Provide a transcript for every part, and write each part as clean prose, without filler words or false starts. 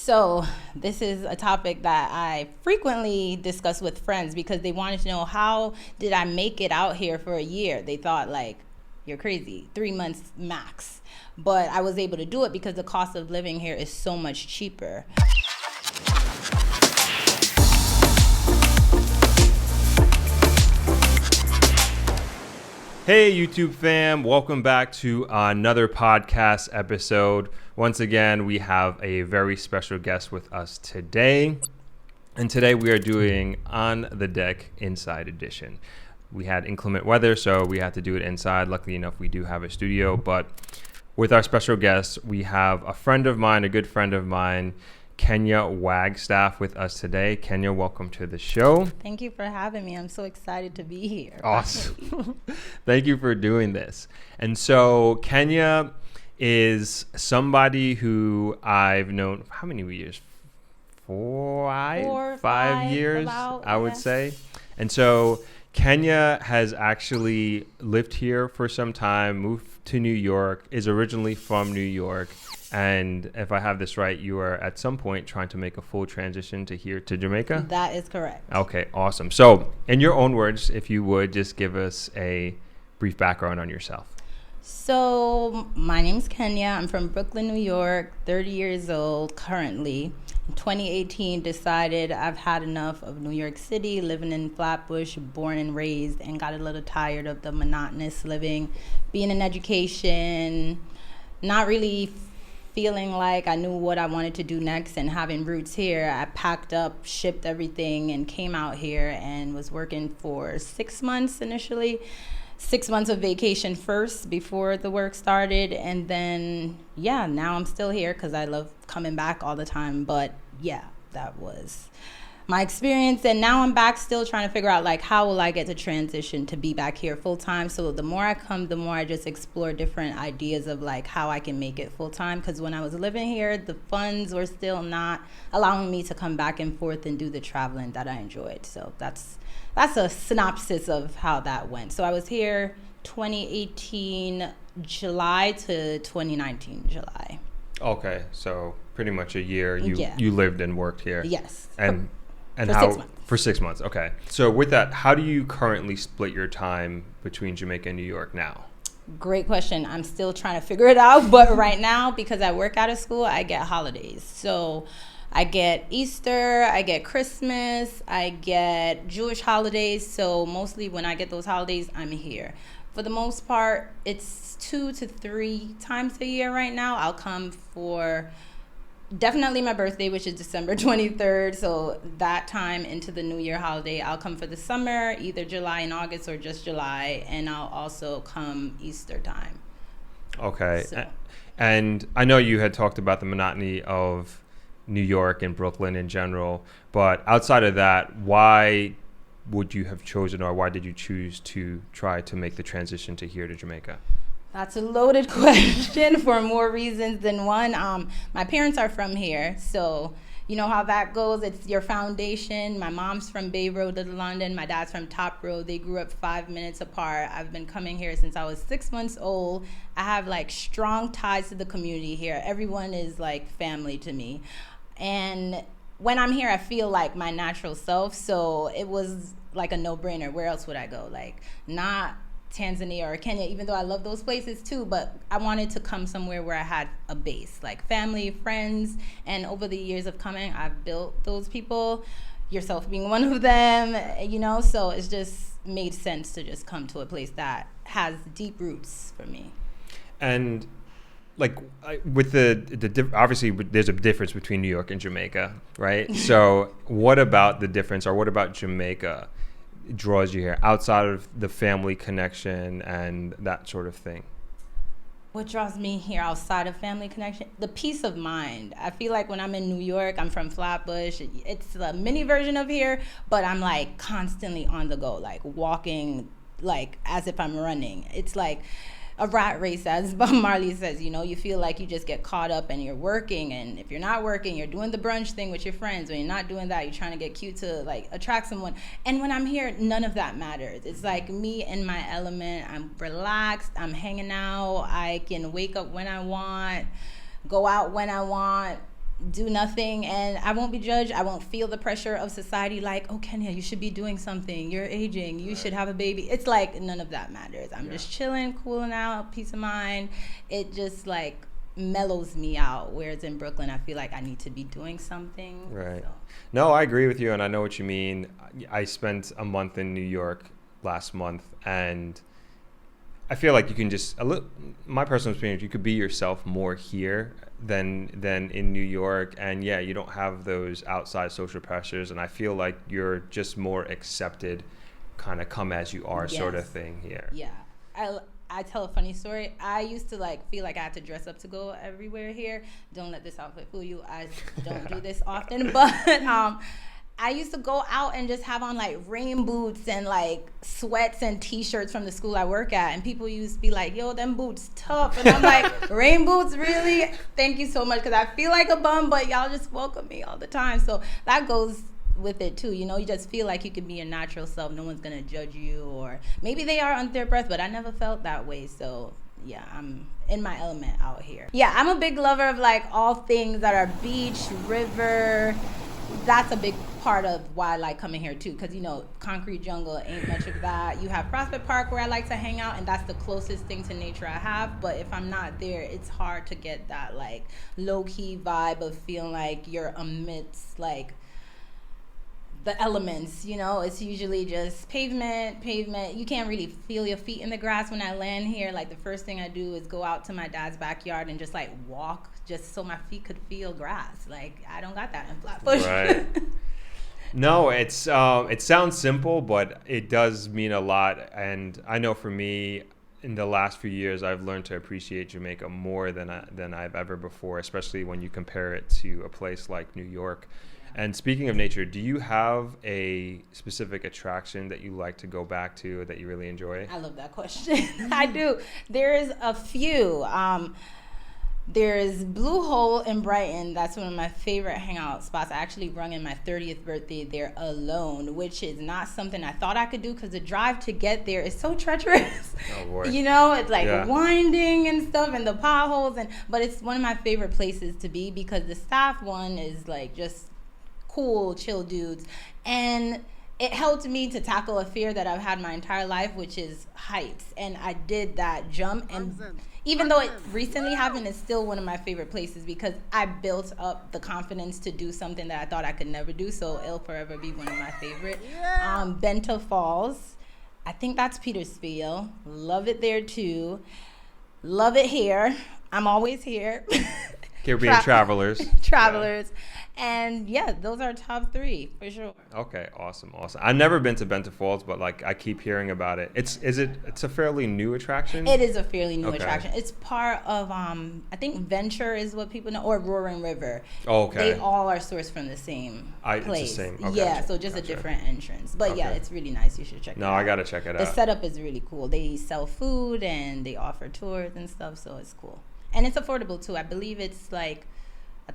So, this is a topic that I frequently discuss with friends because they wanted to know, how did I make it out here for a year? They thought, like, you're crazy, 3 months max. But I was able to do it because the cost of living here is so much cheaper. Hey YouTube fam, welcome back to another podcast episode. Once again, we have a very special guest with us today. And today we are doing On the Deck Inside Edition. We had inclement weather, so we had to do it inside. Luckily enough, we do have a studio. But with our special guest, we have a friend of mine, a good friend of mine, Kenya Wagstaff, with us today. Kenya, welcome to the show. Thank you for having me. I'm so excited to be here. Awesome. Thank you for doing this. And so Kenya is somebody who I've known, how many years? Five years, about, I would say. And so Kenya has actually lived here for some time, moved to New York, is originally from New York. And if I have this right, you are at some point trying to make a full transition to here to Jamaica? That is correct. Okay, awesome. So in your own words, if you would just give us a brief background on yourself. So my name's Kenya. I'm from Brooklyn, New York, 30 years old currently. In 2018, decided I've had enough of New York City, living in Flatbush, born and raised, and got a little tired of the monotonous living, being in education, not really feeling like I knew what I wanted to do next, and having roots here. I packed up, shipped everything, and came out here and was working for 6 months initially. 6 months of vacation first before the work started, and then now I'm still here because I love coming back all the time. But that was my experience, and now I'm back still trying to figure out, like, how will I get to transition to be back here full time. So the more I come, the more I just explore different ideas of, like, how I can make it full time, because when I was living here, the funds were still not allowing me to come back and forth and do the traveling that I enjoyed. So that's a synopsis of how that went. So I was here 2018 July to 2019 July. Okay, so pretty much a year you lived and worked here. Yes. And for how 6 months. For 6 months. Okay. So with that, how do you currently split your time between Jamaica and New York now? Great question. I'm still trying to figure it out, but right now, because I work out of school, I get holidays. So I get Easter, I get Christmas, I get Jewish holidays. So mostly when I get those holidays, I'm here. For the most part, it's 2 to 3 times a year right now. I'll come for definitely my birthday, which is December 23rd. So that time into the New Year holiday, I'll come for the summer, either July and August or just July. And I'll also come Easter time. Okay. So. And I know you had talked about the monotony of New York and Brooklyn in general, but outside of that, why would you have chosen, or why did you choose to try to make the transition to here to Jamaica? That's a loaded question for more reasons than one. My parents are from here, so you know how that goes. It's your foundation. My mom's from Bay Road, Little London. My dad's from Top Road. They grew up 5 minutes apart. I've been coming here since I was 6 months old. I have, like, strong ties to the community here. Everyone is like family to me. And when I'm here, I feel like my natural self. So it was like a no-brainer. Where else would I go? Like, not Tanzania or Kenya, even though I love those places too, but I wanted to come somewhere where I had a base, like family, friends, and over the years of coming, I've built those people, yourself being one of them, so it's just made sense to just come to a place that has deep roots for me. And like with obviously there's a difference between New York and Jamaica, right? So what about the difference, or what about Jamaica draws you here outside of the family connection and that sort of thing? What draws me here outside of family connection? The peace of mind. I feel like when I'm in New York, I'm from Flatbush. It's a mini version of here, but I'm, like, constantly on the go, like walking, like as if I'm running. It's like a rat race, as Bob Marley says. You feel like you just get caught up and you're working, and if you're not working, you're doing the brunch thing with your friends. When you're not doing that, you're trying to get cute to, like, attract someone. And when I'm here, none of that matters. It's like me in my element. I'm relaxed, I'm hanging out, I can wake up when I want, go out when I want. do nothing, and I won't be judged. I won't feel the pressure of society like, oh, Kenya, you should be doing something. You're aging. You should have a baby. It's like none of that matters. I'm just chilling, cooling out, peace of mind. It just like mellows me out. Whereas in Brooklyn, I feel like I need to be doing something. Right. So. No, I agree with you, and I know what you mean. I spent a month in New York last month, and I feel like you can just my personal experience, you could be yourself more here than in New York, and yeah, you don't have those outside social pressures, and I feel like you're just more accepted, kind of come as you are sort of thing here. Yeah. I tell a funny story. I used to like feel like I had to dress up to go everywhere here. Don't let this outfit fool you. I don't do this often, but I used to go out and just have on like rain boots and like sweats and t-shirts from the school I work at, and people used to be like, yo, them boots tough, and I'm like, rain boots, really? Thank you so much, because I feel like a bum, but y'all just welcome me all the time. So that goes with it too, you know. You just feel like you can be your natural self. No one's gonna judge you, or maybe they are under their breath, but I never felt that way. So yeah, I'm in my element out here. Yeah, I'm a big lover of like all things that are beach, river. That's a big part of why I like coming here too, because you know, concrete jungle ain't much of that. You have Prospect Park where I like to hang out, and that's the closest thing to nature I have. But if I'm not there, it's hard to get that like low-key vibe of feeling like you're amidst like the elements, you know. It's usually just pavement. You can't really feel your feet in the grass. When I land here, like the first thing I do is go out to my dad's backyard and just like walk, just so my feet could feel grass. Like I don't got that in Flatbush. Right. No, it sounds simple, but it does mean a lot. And I know for me, in the last few years, I've learned to appreciate Jamaica more than I've ever before, especially when you compare it to a place like New York. And speaking of nature, do you have a specific attraction that you like to go back to that you really enjoy? I love that question. I do. There's a few. There's Blue Hole in Brighton. That's one of my favorite hangout spots. I actually rung in my 30th birthday there alone, which is not something I thought I could do because the drive to get there is so treacherous. Oh boy. You know, it's like winding and stuff, and the potholes, but it's one of my favorite places to be because the staff one is like just cool, chill dudes, and it helped me to tackle a fear that I've had my entire life, which is heights. And I did that jump, and even though it recently happened, it's still one of my favorite places because I built up the confidence to do something that I thought I could never do. So it'll forever be one of my favorite. Bento Falls, I think that's Petersfield. Love it there too. Love it here. I'm always here. Caribbean travelers. Travelers. And yeah, those are top three for sure. Okay, awesome. I've never been to Bento Falls, but like I keep hearing about it. It's a fairly new attraction? It is a fairly new attraction. It's part of I think Venture is what people know, or Roaring River. Oh, okay. They all are sourced from the same place. It's the same. Okay. Yeah, so just a different entrance. But yeah, it's really nice. You should check it out. No, I gotta check it out. The setup is really cool. They sell food and they offer tours and stuff, so it's cool. And it's affordable too. I believe it's like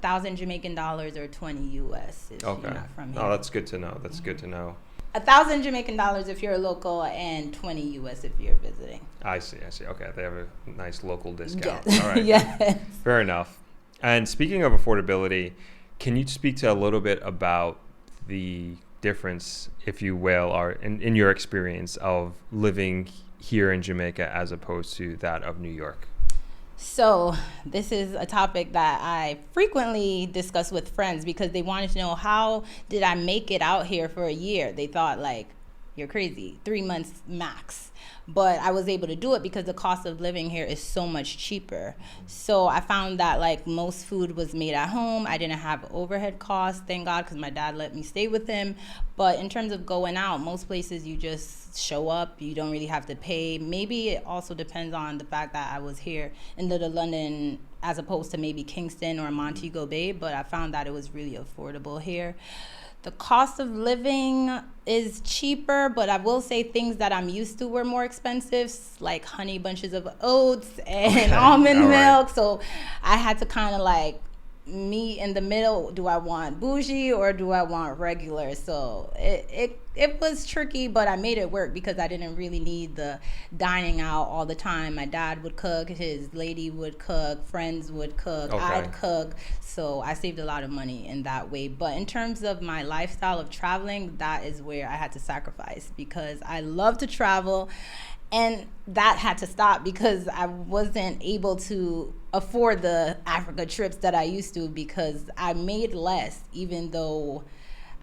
$1,000 Jamaican dollars or 20 US if you're not from here. Oh, that's good to know. Good to know. 1,000 Jamaican dollars if you're a local, and 20 US if you're visiting. I see. Okay, they have a nice local discount. Yes. All right. Yes. Fair enough. And speaking of affordability, can you speak to a little bit about the difference, if you will, or in your experience of living here in Jamaica as opposed to that of New York? So this is a topic that I frequently discuss with friends because they wanted to know, how did I make it out here for a year? They thought like, you're crazy, 3 months max. But I was able to do it because the cost of living here is so much cheaper. So I found that like most food was made at home. I didn't have overhead costs, thank God, because my dad let me stay with him. But in terms of going out, most places you just show up. You don't really have to pay. Maybe it also depends on the fact that I was here in Little London as opposed to maybe Kingston or Montego Bay. But I found that it was really affordable here. The cost of living is cheaper, but I will say things that I'm used to were more expensive, like honey bunches of oats and almond milk. So I had to kind of like meet in the middle. Do I want bougie or do I want regular? So it was tricky, but I made it work because I didn't really need the dining out all the time. My dad would cook, his lady would cook, friends would cook, Okay. I'd cook. So I saved a lot of money in that way. But in terms of my lifestyle of traveling, that is where I had to sacrifice because I love to travel. And that had to stop because I wasn't able to afford the Africa trips that I used to because I made less, even though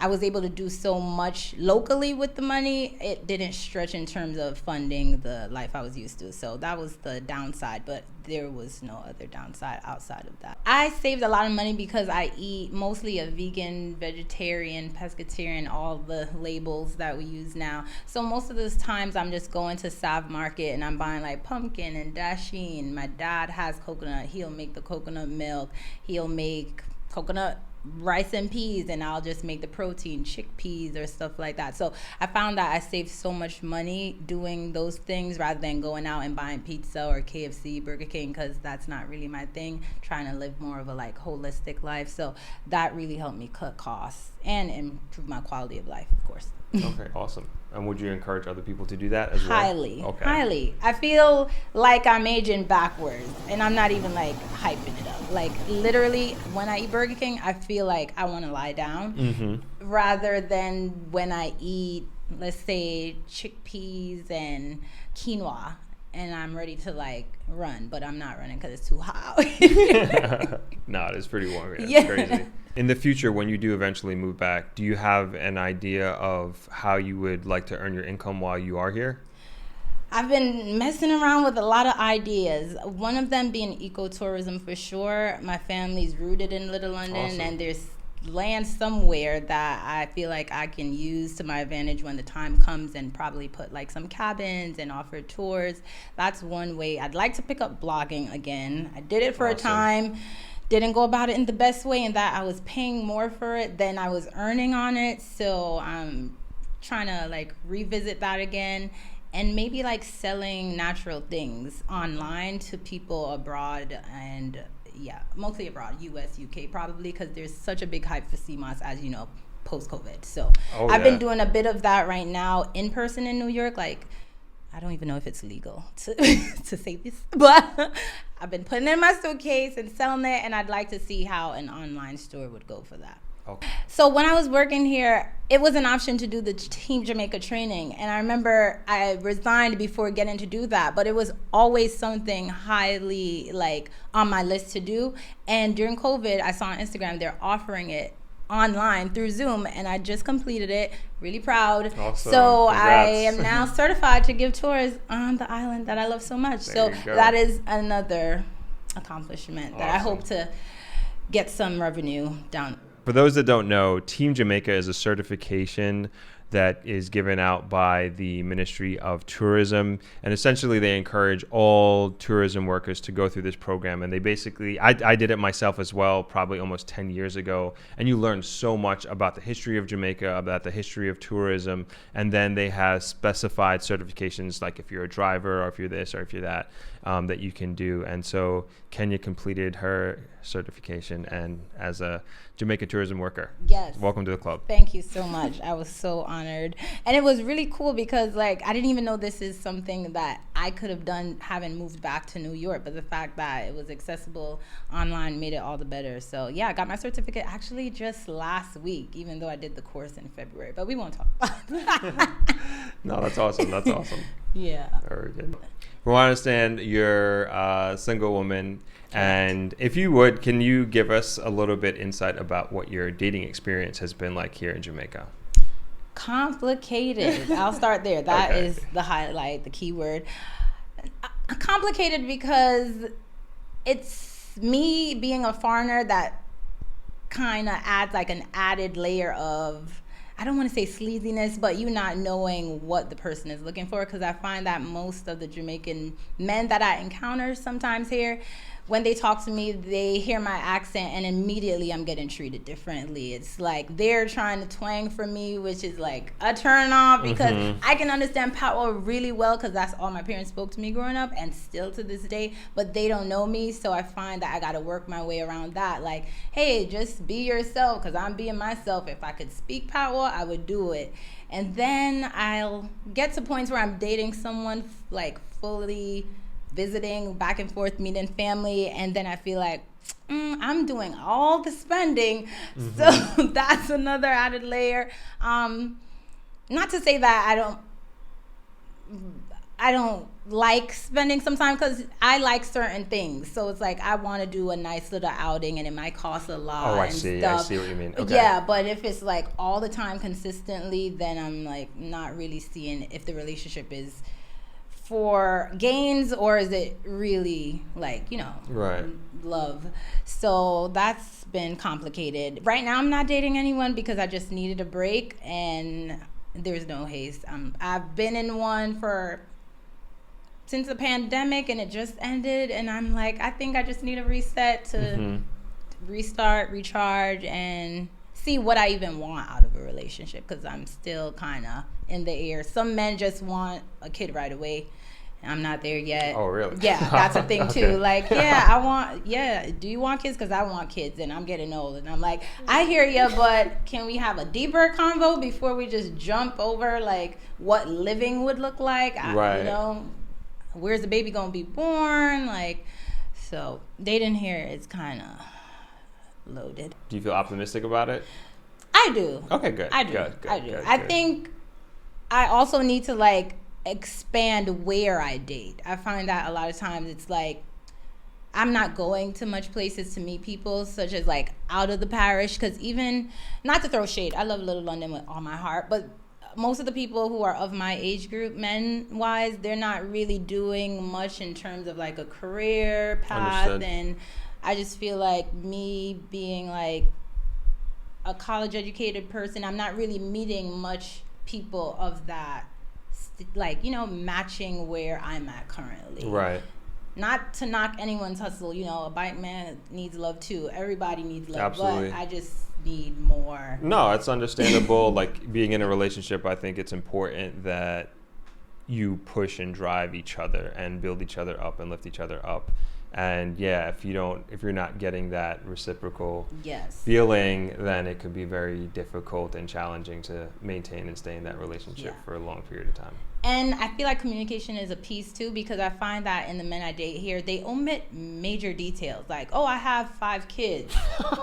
I was able to do so much locally with the money. It didn't stretch in terms of funding the life I was used to. So that was the downside, but there was no other downside outside of that. I saved a lot of money because I eat mostly a vegan, vegetarian, pescatarian, all the labels that we use now. So most of those times I'm just going to Sav Market and I'm buying like pumpkin and dasheen. My dad has coconut. He'll make the coconut milk. He'll make coconut rice and peas, and I'll just make the protein chickpeas or stuff like that. So I found that I saved so much money doing those things rather than going out and buying pizza or KFC, Burger King, because that's not really my thing. Trying to live more of a like holistic life. So that really helped me cut costs and improve my quality of life, of course. Okay, awesome. And would you encourage other people to do that as well? Highly. Okay. Highly. I feel like I'm aging backwards, and I'm not even like hyping it up. Like literally, when I eat Burger King, I feel like I want to lie down rather than when I eat, let's say, chickpeas and quinoa, and I'm ready to like run, but I'm not running because it's too hot. No, it's pretty warm here. Yeah. It's crazy. In the future, when you do eventually move back, do you have an idea of how you would like to earn your income while you are here? I've been messing around with a lot of ideas. One of them being ecotourism for sure. My family's rooted in Little London, Awesome. and there's land somewhere that I feel like I can use to my advantage when the time comes and probably put like some cabins and offer tours. That's one way. I'd like to pick up blogging again. I did it for a Awesome. time. Didn't go about it in the best way in that I was paying more for it than I was earning on it. So I'm trying to like revisit that again and maybe like selling natural things online to people abroad and mostly abroad, US, UK probably, because there's such a big hype for CMOS, as you know, post-COVID. So I've been doing a bit of that right now in person in New York. Like, I don't even know if it's legal to to say this, but I've been putting it in my suitcase and selling it, and I'd like to see how an online store would go for that. Okay. So when I was working here, it was an option to do the Team Jamaica training. And I remember I resigned before getting to do that, but it was always something highly like on my list to do. And during COVID, I saw on Instagram, they're offering it online through Zoom, and I just completed it. Really proud. Awesome. So Congrats. I am now certified to give tours on the island that I love so much. There So you go. that is another accomplishment that I Awesome. hope to get some revenue down. For those that don't know, Team Jamaica is a certification that is given out by the Ministry of Tourism. And essentially they encourage all tourism workers to go through this program. And they basically, I did it myself as well, probably almost 10 years ago. And you learn so much about the history of Jamaica, about the history of tourism. And then they have specified certifications, like if you're a driver or if you're this or if you're that, that you can do. And so Kenya completed her certification and as a Jamaica tourism worker. Yes. Welcome to the club. Thank you so much. I was so honored. And it was really cool because like I didn't even know this is something that I could have done having moved back to New York, but the fact that it was accessible online made it all the better. So yeah, I got my certificate actually just last week, even though I did the course in February, but we won't talk about that. No, that's awesome. That's awesome. Yeah. Very good. From what I understand, you're a single woman. And if you would, can you give us a little bit insight about what your dating experience has been like here in Jamaica? Complicated. I'll start there. That Okay. is the highlight, the key word. Complicated because it's me being a foreigner that kind of adds like an added layer of, I don't want to say sleaziness, but you not knowing what the person is looking for, because I find that most of the Jamaican men that I encounter sometimes here, when they talk to me, they hear my accent and immediately I'm getting treated differently. It's like they're trying to twang for me, which is like a turn off, because I can understand patois really well because that's all my parents spoke to me growing up and still to this day, but they don't know me, so I find that I got to work my way around that. Like, hey, just be yourself, because I'm being myself. If I could speak patois, I would do it. And then I'll get to points where I'm dating someone, like fully visiting back and forth, meeting family, and then I feel like I'm doing all the spending. So that's another added layer. Not to say that I don't like spending sometimes, because I like certain things. So it's like I want to do a nice little outing and it might cost a lot. Oh, I and see. stuff. I see what you mean. Okay. Yeah, but if it's like all the time consistently, then I'm like not really seeing if the relationship is for gains or is it really like, right, love. So that's been complicated. Right now I'm not dating anyone because I just needed a break and there's no haste. I've been in one since the pandemic and it just ended, and I'm like, I think I just need a reset to restart, recharge, and see what I even want out of a relationship, because I'm still kind of in the air. Some men just want a kid right away. I'm not there yet. Oh, really? Yeah, that's a thing too. Okay. Like, do you want kids? Because I want kids and I'm getting old. And I'm like, I hear you, but can we have a deeper convo before we just jump over like what living would look like? Right. Where's the baby going to be born? Like, so dating here is kind of loaded. Do you feel optimistic about it? I do. Okay, good. I do. Good, I do. Good, I good. think I also need to like expand where I date. I find that a lot of times it's like I'm not going to much places to meet people, such as like out of the parish, because even, not to throw shade, I love Little London with all my heart, but most of the people who are of my age group, men-wise, they're not really doing much in terms of like a career path. Understood. And I just feel like me being like a college-educated person, I'm not really meeting much people of that, like, matching where I'm at currently. Right. Not to knock anyone's hustle, a bike man needs love too. Everybody needs love. Absolutely. But I just need more. No, it's understandable. Like, being in a relationship, I think it's important that you push and drive each other and build each other up and lift each other up. And yeah, if you're not getting that reciprocal feeling, then it could be very difficult and challenging to maintain and stay in that relationship for a long period of time. And I feel like communication is a piece too, because I find that in the men I date here, they omit major details. Like, oh, I have 5 kids.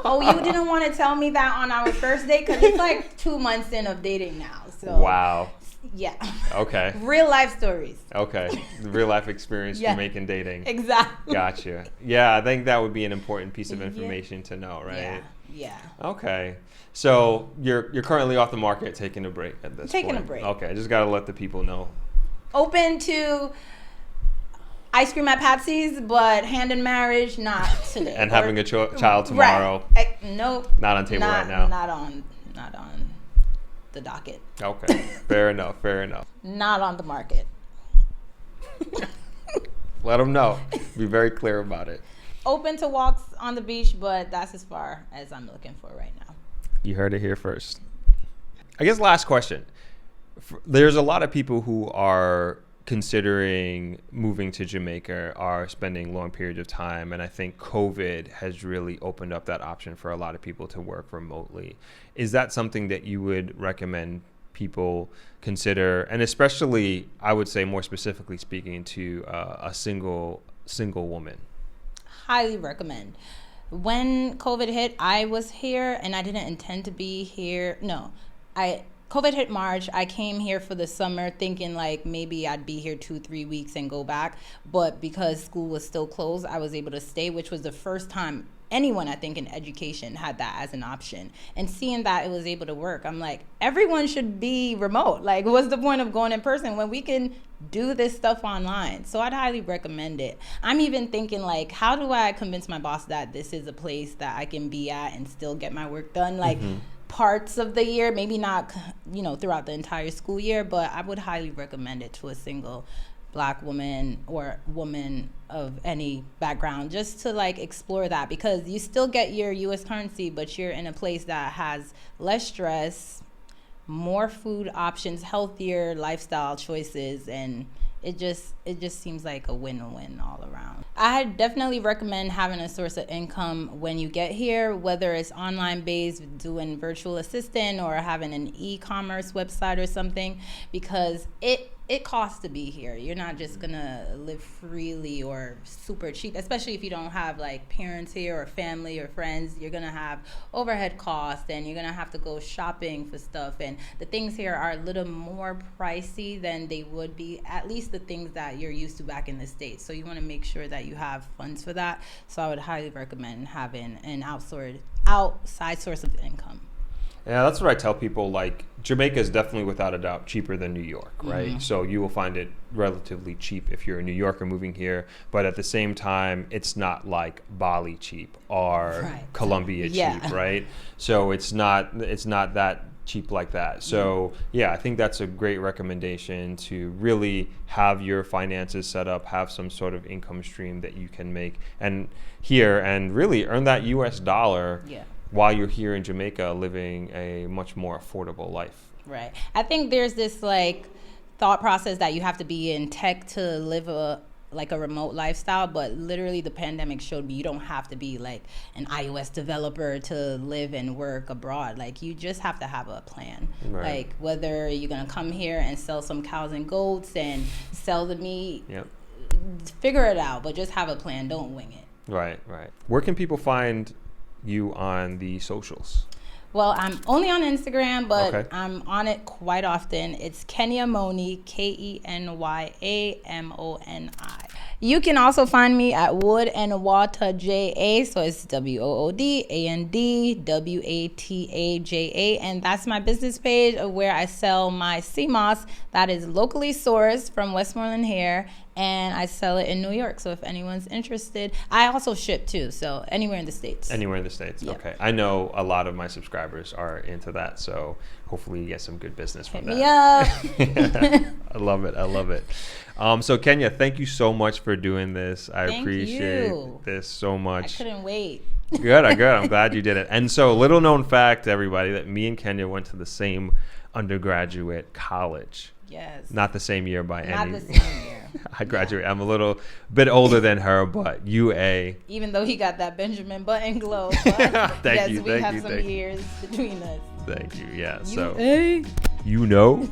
Oh, you didn't want to tell me that on our first date? Because it's like 2 months in of dating now. So wow. Yeah. Okay. Real life stories. Okay. The real life experience you make in dating. Exactly. Gotcha. Yeah, I think that would be an important piece of information to know, right? Yeah. Okay. So you're currently off the market, taking a break at this point. Taking a break. Okay, I just got to let the people know. Open to ice cream at Patsy's, but hand in marriage, not today. And having a child tomorrow. Right. Nope. Not on table right now. Not on the docket. Okay. Fair enough. Not on the market. Let them know. Be very clear about it. Open to walks on the beach, but that's as far as I'm looking for right now. You heard it here first. I guess last question. There's a lot of people who are considering moving to Jamaica, are spending long periods of time, and I think COVID has really opened up that option for a lot of people to work remotely. Is that something that you would recommend people consider? And especially, I would say more specifically speaking to a single woman. Highly recommend. When COVID hit, I was here and I didn't intend to be here. COVID hit March. I came here for the summer thinking like maybe I'd be here 2-3 weeks and go back. But because school was still closed, I was able to stay, which was the first time anyone, I think, in education had that as an option. And seeing that it was able to work, I'm like, everyone should be remote. Like, what's the point of going in person when we can do this stuff online? So I'd highly recommend it. I'm even thinking like, how do I convince my boss that this is a place that I can be at and still get my work done? Like, parts of the year, maybe not, throughout the entire school year, but I would highly recommend it to a single Black woman or woman of any background, just to like explore that, because you still get your US currency, but you're in a place that has less stress, more food options, healthier lifestyle choices, and it just seems like a win-win all around. I definitely recommend having a source of income when you get here, whether it's online based, doing virtual assistant, or having an e-commerce website or something, because it costs to be here. You're not just gonna live freely or super cheap, especially if you don't have like parents here or family or friends. You're gonna have overhead costs, and you're gonna have to go shopping for stuff, and the things here are a little more pricey than they would be, at least the things that you're used to back in the States. So you want to make sure that you have funds for that. So I would highly recommend having an outside source of income. Yeah, that's what I tell people. Like, Jamaica is definitely, without a doubt, cheaper than New York, right? Mm-hmm. So you will find it relatively cheap if you're a New Yorker moving here. But at the same time, it's not like Bali cheap or Colombia cheap, right? So it's not that cheap like that. So yeah, I think that's a great recommendation, to really have your finances set up, have some sort of income stream that you can make and really earn that US dollar. Yeah. While you're here in Jamaica, living a much more affordable life. Right. I think there's this like thought process that you have to be in tech to live a remote lifestyle, but literally the pandemic showed me you don't have to be like an iOS developer to live and work abroad. Like, you just have to have a plan. Right. Like, whether you're gonna come here and sell some cows and goats and sell the meat, figure it out, but just have a plan. Don't wing it. Right. Where can people find you on the socials? Well, I'm only on Instagram, but Okay. I'm on it quite often. It's Kenya Moni, KenyaAmoni. You can also find me at Wood and Wata JA, so it's WOODANDWATAJA, and that's my business page of where I sell my sea moss that is locally sourced from Westmoreland hair, and I sell it in New York. So if anyone's interested, I also ship too, so anywhere in the States. Anywhere in the States. Yep. Okay. I know a lot of my subscribers are into that, so hopefully you get some good business from that. Yeah. I love it. So Kenya, thank you so much for doing this. I appreciate this so much. I couldn't wait. Good. I'm glad you did it. And so, little known fact to everybody, that me and Kenya went to the same undergraduate college. Yes. Not the same year by any. Not the same year. I graduated. I'm a little bit older than her, but UA. Even though he got that Benjamin Button glow. But Thank we have some years between us. Thank you. Yeah. UA. You know.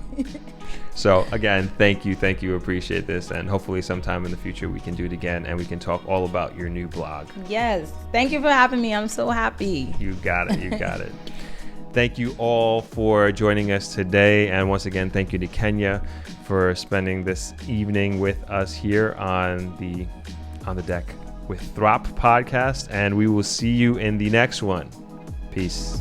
So again, thank you. Appreciate this, and hopefully sometime in the future we can do it again, and we can talk all about your new blog. Yes. Thank you for having me. I'm so happy. You got it. Thank you all for joining us today, and once again, thank you to Kenya for spending this evening with us here on the deck with Throp podcast, and we will see you in the next one. Peace.